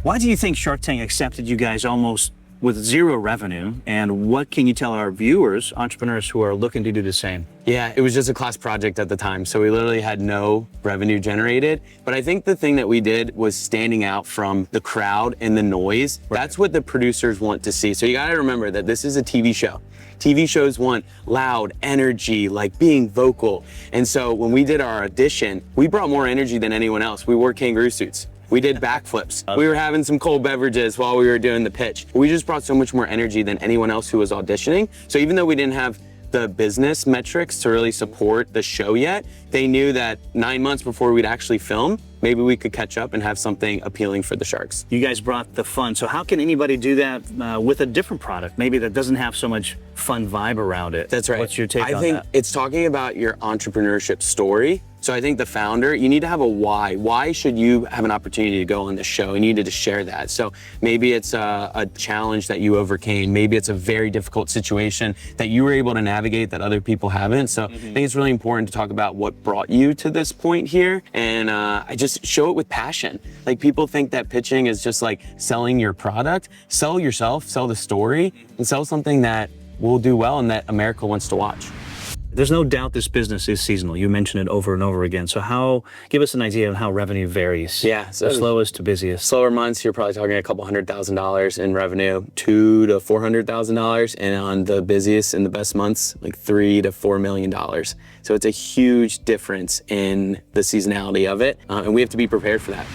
Speaker 1: Why do you think Shark Tank accepted you guys almost with zero revenue, and what can you tell our viewers, entrepreneurs who are looking to do the same?
Speaker 2: Yeah, it was just a class project at the time, so we literally had no revenue generated. But I think the thing that we did was standing out from the crowd and the noise. That's what the producers want to see. So you gotta remember that this is a TV show. TV shows want loud energy, like being vocal. And so when we did our audition, we brought more energy than anyone else. We wore kangaroo suits. We did backflips. We were having some cold beverages while we were doing the pitch. We just brought so much more energy than anyone else who was auditioning. So even though we didn't have the business metrics to really support the show yet, they knew that 9 months before we'd actually film, maybe we could catch up and have something appealing for the sharks.
Speaker 1: You guys brought the fun. So how can anybody do that with a different product, maybe that doesn't have so much fun vibe around it?
Speaker 2: That's right.
Speaker 1: What's your take on that?
Speaker 2: I think it's talking about your entrepreneurship story. So I think the founder, you need to have a why. Why should you have an opportunity to go on the show? You needed to share that. So maybe it's a challenge that you overcame. Maybe it's a very difficult situation that you were able to navigate that other people haven't. So I think it's really important to talk about what brought you to this point here. And I just show it with passion. Like, people think that pitching is just like selling your product. Sell yourself, sell the story, and sell something that will do well and that America wants to watch.
Speaker 1: There's no doubt this business is seasonal. You mentioned it over and over again. So give us an idea of how revenue varies.
Speaker 2: Yeah. So
Speaker 1: the slowest to busiest.
Speaker 2: Slower months, you're probably talking a couple $100,000 in revenue, $200,000 to $400,000. And on the busiest and the best months, like $3 to $4 million. So it's a huge difference in the seasonality of it. And we have to be prepared for that.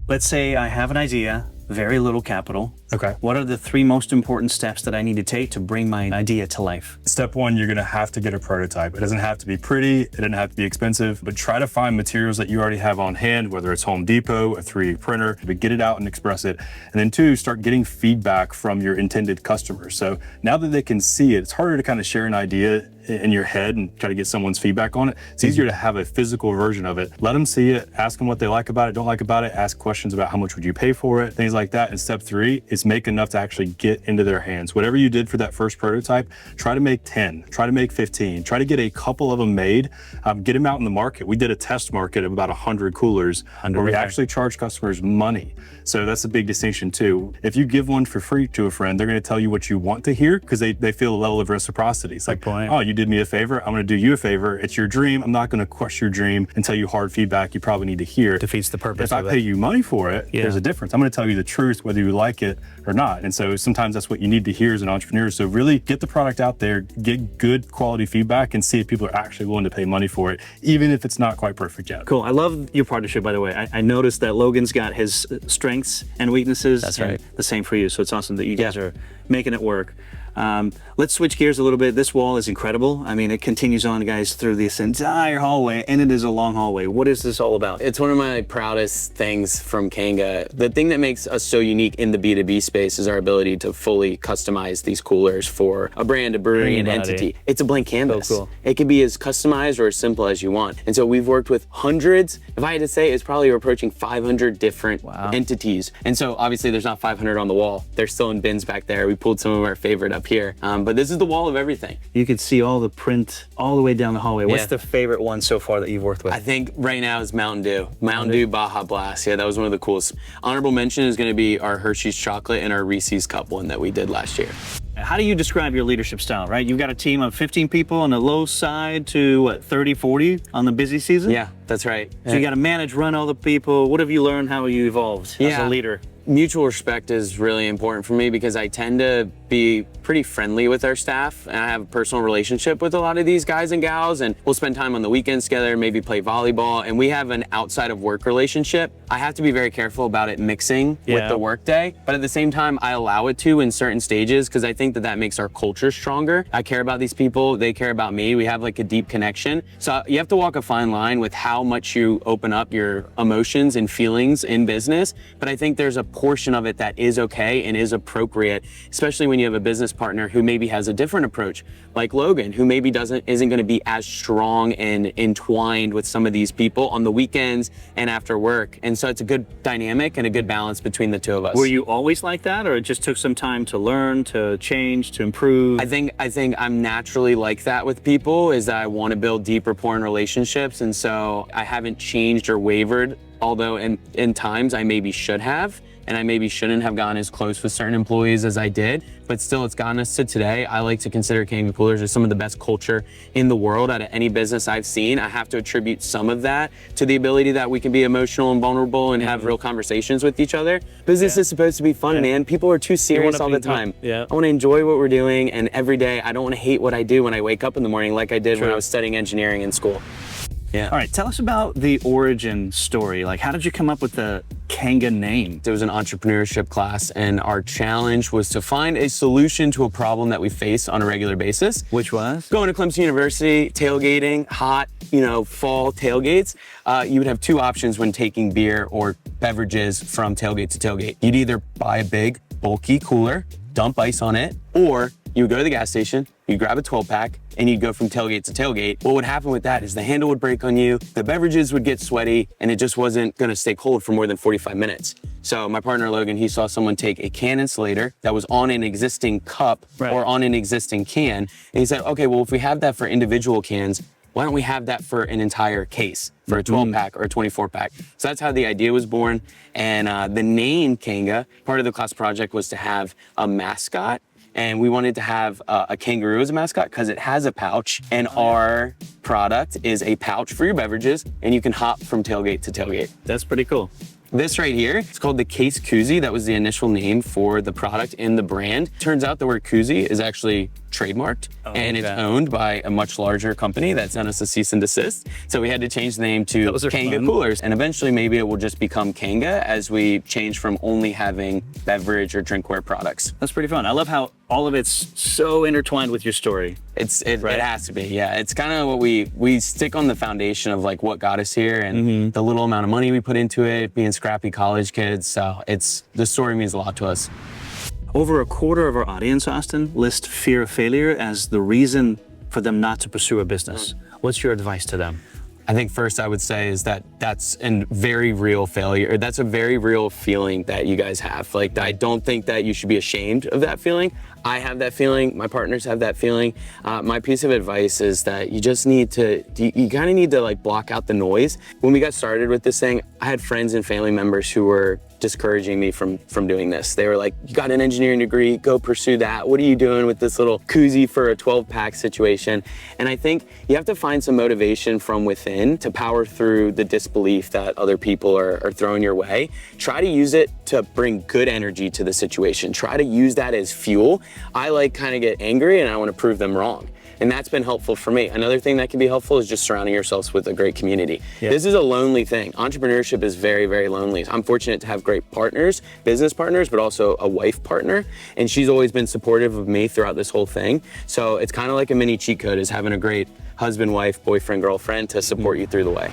Speaker 1: Let's say I have an idea, very little capital.
Speaker 3: Okay.
Speaker 1: What are the 3 most important steps that I need to take to bring my idea to life?
Speaker 3: Step 1, you're gonna have to get a prototype. It doesn't have to be pretty, it doesn't have to be expensive, but try to find materials that you already have on hand, whether it's Home Depot, a 3D printer, but get it out and express it. And then 2, start getting feedback from your intended customers. So now that they can see it, it's harder to kind of share an idea in your head and try to get someone's feedback on it. It's easier to have a physical version of it. Let them see it, ask them what they like about it, don't like about it, ask questions about how much would you pay for it, things like that. And step 3 is make enough to actually get into their hands. Whatever you did for that first prototype, try to make 10, try to make 15, try to get a couple of them made, get them out in the market. We did a test market of about 100 coolers where we actually charge customers money. So that's a big distinction too. If you give one for free to a friend, they're gonna tell you what you want to hear because they feel a level of reciprocity. It's like, oh, you did me a favor. I'm going to do you a favor. It's your dream. I'm not going to crush your dream and tell you hard feedback you probably need to hear.
Speaker 1: Defeats the purpose
Speaker 3: If I pay you money for it, there's a difference. I'm going to tell you the truth, whether you like it or not. And so sometimes that's what you need to hear as an entrepreneur. So really get the product out there, get good quality feedback, and see if people are actually willing to pay money for it, even if it's not quite perfect yet.
Speaker 1: Cool. I love your partnership, by the way. I noticed that Logan's got his strengths and weaknesses.
Speaker 2: That's right.
Speaker 1: The same for you. So it's awesome that you guys are making it work. Let's switch gears a little bit. This wall is incredible. I mean, it continues on, guys, through this entire hallway, and it is a long hallway. What is this all about?
Speaker 2: It's one of my proudest things from Kanga. The thing that makes us so unique in the B2B space is our ability to fully customize these coolers for a brand, a brewery, an entity. It's a blank canvas.
Speaker 1: So cool.
Speaker 2: It can be as customized or as simple as you want. And so we've worked with hundreds, if I had to say, it's probably approaching 500 different entities. And so obviously there's not 500 on the wall. They're still in bins back there. We pulled some of our favorite up here. But this is the wall of everything.
Speaker 1: You can see all the print all the way down the hallway. What's the favorite one so far that you've worked with?
Speaker 2: I think right now is Mountain Dew. Mountain Dew Baja Blast. Yeah, that was one of the coolest. Honorable mention is going to be our Hershey's chocolate and our Reese's cup one that we did last year.
Speaker 1: How do you describe your leadership style, right? You've got a team of 15 people on the low side to what, 30, 40 on the busy season?
Speaker 2: Yeah, that's right.
Speaker 1: So you got to manage, run all the people. What have you learned? How have you evolved as a leader?
Speaker 2: Mutual respect is really important for me because I tend to be pretty friendly with our staff, and I have a personal relationship with a lot of these guys and gals, and we'll spend time on the weekends together, maybe play volleyball, and we have an outside of work relationship. I have to be very careful about it mixing with the work day, but at the same time, I allow it to in certain stages because I think that that makes our culture stronger. I care about these people, they care about me, we have like a deep connection. So you have to walk a fine line with how much you open up your emotions and feelings in business, but I think there's a portion of it that is okay and is appropriate, especially when you have a business partner who maybe has a different approach, like Logan, who maybe isn't going to be as strong and entwined with some of these people on the weekends and after work. And so it's a good dynamic and a good balance between the two of us.
Speaker 1: Were you always like that, or it just took some time to learn, to change, to improve?
Speaker 2: I think I'm naturally like that with people, is that I want to build deep rapport and relationships, and so I haven't changed or wavered, although in times I maybe should have. And I maybe shouldn't have gone as close with certain employees as I did, but still it's gotten us to today. I like to consider Kanga Coolers as some of the best culture in the world out of any business I've seen. I have to attribute some of that to the ability that we can be emotional and vulnerable and have real conversations with each other. Business is supposed to be fun, man. People are too serious all the time. I want to enjoy what we're doing, and every day I don't want to hate what I do when I wake up in the morning like I did when I was studying engineering in school.
Speaker 1: All right, tell us about the origin story. Like, how did you come up with the Kanga name?
Speaker 2: It was an entrepreneurship class, and our challenge was to find a solution to a problem that we face on a regular basis.
Speaker 1: Which was?
Speaker 2: Going to Clemson University, tailgating, hot, fall tailgates. You would have two options when taking beer or beverages from tailgate to tailgate. You'd either buy a big, bulky cooler, dump ice on it, or you would go to the gas station, you'd grab a 12-pack, and you'd go from tailgate to tailgate. What would happen with that is the handle would break on you, the beverages would get sweaty, and it just wasn't gonna stay cold for more than 45 minutes. So my partner Logan, he saw someone take a can insulator that was on an existing cup or on an existing can, and he said, okay, well, if we have that for individual cans, why don't we have that for an entire case, for a 12-pack or a 24-pack? So that's how the idea was born. And the name Kanga, part of the class project was to have a mascot. And we wanted to have a kangaroo as a mascot because it has a pouch, and our product is a pouch for your beverages, and you can hop from tailgate to tailgate.
Speaker 1: That's pretty cool.
Speaker 2: This right here, it's called the case koozie. That was the initial name for the product in the brand. Turns out the word koozie is actually trademarked, and it's owned by a much larger company that sent us a cease and desist. So we had to change the name to Kanga Coolers, and eventually maybe it will just become Kanga as we change from only having beverage or drinkware products.
Speaker 1: That's pretty fun. I love how all of it's so intertwined with your story.
Speaker 2: It has to be, yeah. It's kind of what we stick on the foundation of like what got us here and the little amount of money we put into it, being scrappy college kids. So the story means a lot to us.
Speaker 1: Over a quarter of our audience, Austin, list fear of failure as the reason for them not to pursue a business. What's your advice to them?
Speaker 2: I think first I would say is that that's a very real failure. That's a very real feeling that you guys have. Like, I don't think that you should be ashamed of that feeling. I have that feeling. My partners have that feeling. My piece of advice is that you just need to, you kind of need to like block out the noise. When we got started with this thing, I had friends and family members who were discouraging me from doing this. They were like, you got an engineering degree, go pursue that. What are you doing with this little koozie for a 12-pack situation? And I think you have to find some motivation from within to power through the disbelief that other people are throwing your way. Try to use it to bring good energy to the situation. Try to use that as fuel. I like kind of get angry and I want to prove them wrong. And that's been helpful for me. Another thing that can be helpful is just surrounding yourselves with a great community. Yeah. This is a lonely thing. Entrepreneurship is very, very lonely. I'm fortunate to have great partners, business partners, but also a wife partner. And she's always been supportive of me throughout this whole thing. So it's kind of like a mini cheat code, is having a great husband, wife, boyfriend, girlfriend to support you through the way.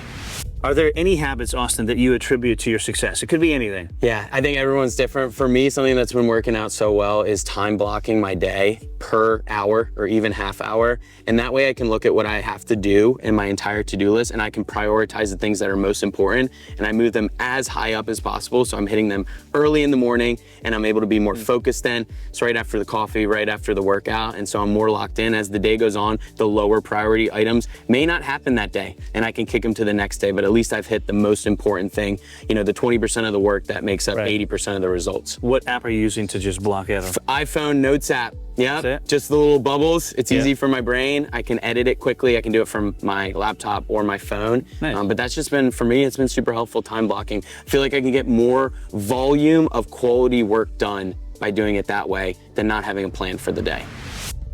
Speaker 1: Are there any habits, Austin, that you attribute to your success? It could be anything.
Speaker 2: Yeah, I think everyone's different. For me, something that's been working out so well is time blocking my day per hour or even half hour. And that way I can look at what I have to do in my entire to-do list, and I can prioritize the things that are most important, and I move them as high up as possible. So I'm hitting them early in the morning and I'm able to be more focused then. So right after the coffee, right after the workout. And so I'm more locked in. As the day goes on, the lower priority items may not happen that day and I can kick them to the next day, but at least I've hit the most important thing, you know, the 20% of the work that makes up 80% of the results.
Speaker 1: What app are you using to just block out?
Speaker 2: iPhone Notes app. Yeah, just the little bubbles. It's easy for my brain. I can edit it quickly. I can do it from my laptop or my phone. Nice. But that's just been, for me, it's been super helpful, time blocking. I feel like I can get more volume of quality work done by doing it that way than not having a plan for the day.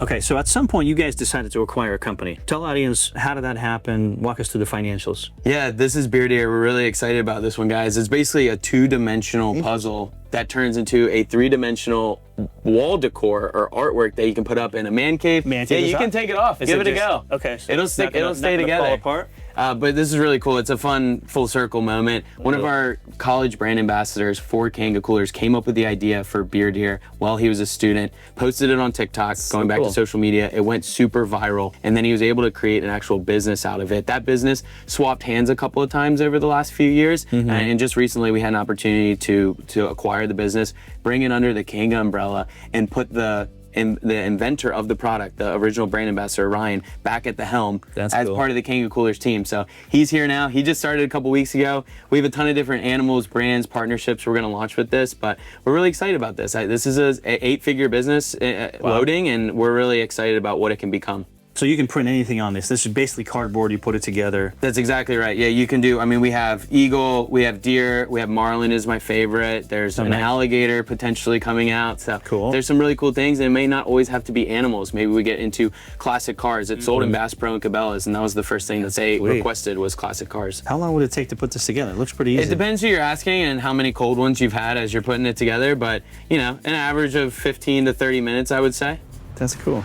Speaker 1: Okay, so at some point you guys decided to acquire a company. Tell the audience, how did that happen? Walk us through the financials.
Speaker 2: Yeah, this is Beard Ear. We're really excited about this one, guys. It's basically a two-dimensional puzzle that turns into a three-dimensional wall decor or artwork that you can put up in a man cave. Yeah, you can take it off. Give it a go.
Speaker 1: Okay. So
Speaker 2: it'll stick. It'll stay together.
Speaker 1: Fall apart.
Speaker 2: But this is really cool. It's a fun full circle moment. One of our college brand ambassadors for Kanga Coolers came up with the idea for Beard Ear while he was a student, posted it on TikTok, going back to social media. It went super viral, and then he was able to create an actual business out of it. That business swapped hands a couple of times over the last few years, and just recently we had an opportunity to acquire the business, bring it under the Kanga umbrella, and put the inventor of the product, the original brand ambassador, Ryan, back at the helm as part of the Kanga Coolers team. So he's here now. He just started a couple weeks ago. We have a ton of different animals, brands, partnerships we're going to launch with this, but we're really excited about this. This is an 8-figure business loading, and we're really excited about what it can become.
Speaker 1: So you can print anything on this. This is basically cardboard, you put it together.
Speaker 2: That's exactly right. Yeah, you can do, I mean, we have eagle, we have deer, we have marlin is my favorite. There's an alligator potentially coming out. So there's some really cool things, and it may not always have to be animals. Maybe we get into classic cars. It's sold in Bass Pro and Cabela's, and that was the first thing that they requested was classic cars.
Speaker 1: How long would it take to put this together? It looks pretty easy.
Speaker 2: It depends who you're asking and how many cold ones you've had as you're putting it together, but you know, an average of 15 to 30 minutes, I would say.
Speaker 1: That's cool.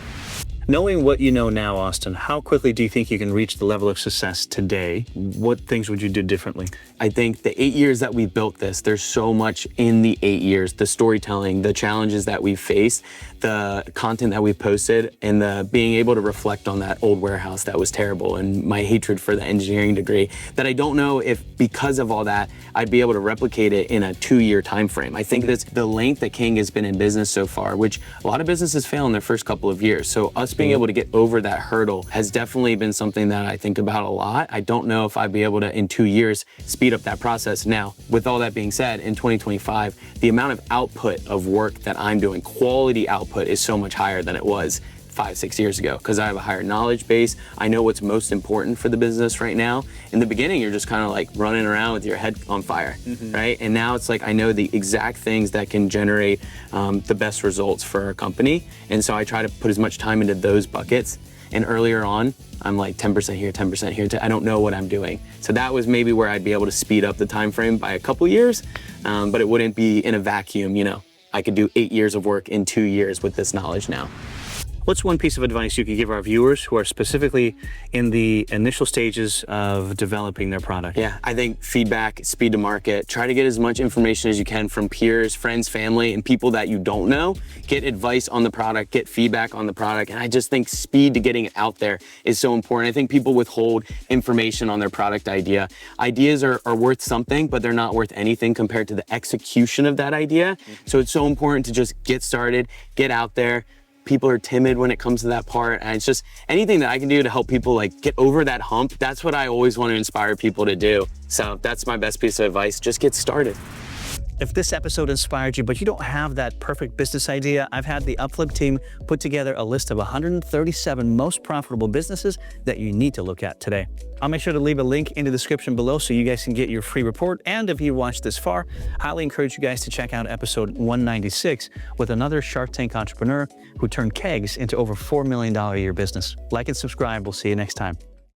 Speaker 1: Knowing what you know now, Austin, how quickly do you think you can reach the level of success today? What things would you do differently?
Speaker 2: I think the 8 years that we built this, there's so much in the 8 years, the storytelling, the challenges that we've faced, the content that we've posted, and the being able to reflect on that old warehouse that was terrible and my hatred for the engineering degree, that I don't know if because of all that, I'd be able to replicate it in a 2-year time frame. I think that's the length that King has been in business so far, which a lot of businesses fail in their first couple of years. So us being able to get over that hurdle has definitely been something that I think about a lot. I don't know if I'd be able to, in 2 years, speed up that process. Now, with all that being said, in 2025, the amount of output of work that I'm doing, quality output, is so much higher than it was 5-6 years ago, because I have a higher knowledge base. I know what's most important for the business right now. In the beginning, you're just kind of like running around with your head on fire, right? And now it's like I know the exact things that can generate the best results for our company. And so I try to put as much time into those buckets. And earlier on, I'm like 10% here, 10% here. I don't know what I'm doing. So that was maybe where I'd be able to speed up the time frame by a couple years, but it wouldn't be in a vacuum, you know. I could do 8 years of work in 2 years with this knowledge now.
Speaker 1: What's one piece of advice you could give our viewers who are specifically in the initial stages of developing their product?
Speaker 2: Yeah, I think feedback, speed to market. Try to get as much information as you can from peers, friends, family, and people that you don't know. Get advice on the product, get feedback on the product. And I just think speed to getting it out there is so important. I think people withhold information on their product idea. Ideas are worth something, but they're not worth anything compared to the execution of that idea. So it's so important to just get started, get out there. People are timid when it comes to that part, and it's just anything that I can do to help people like get over that hump. That's what I always want to inspire people to do. So that's my best piece of advice. Just get started.
Speaker 1: If this episode inspired you, but you don't have that perfect business idea, I've had the UpFlip team put together a list of 137 most profitable businesses that you need to look at today. I'll make sure to leave a link in the description below so you guys can get your free report. And if you watched this far, highly encourage you guys to check out episode 196 with another Shark Tank entrepreneur who turned kegs into over $4 million a year business. Like and subscribe. We'll see you next time.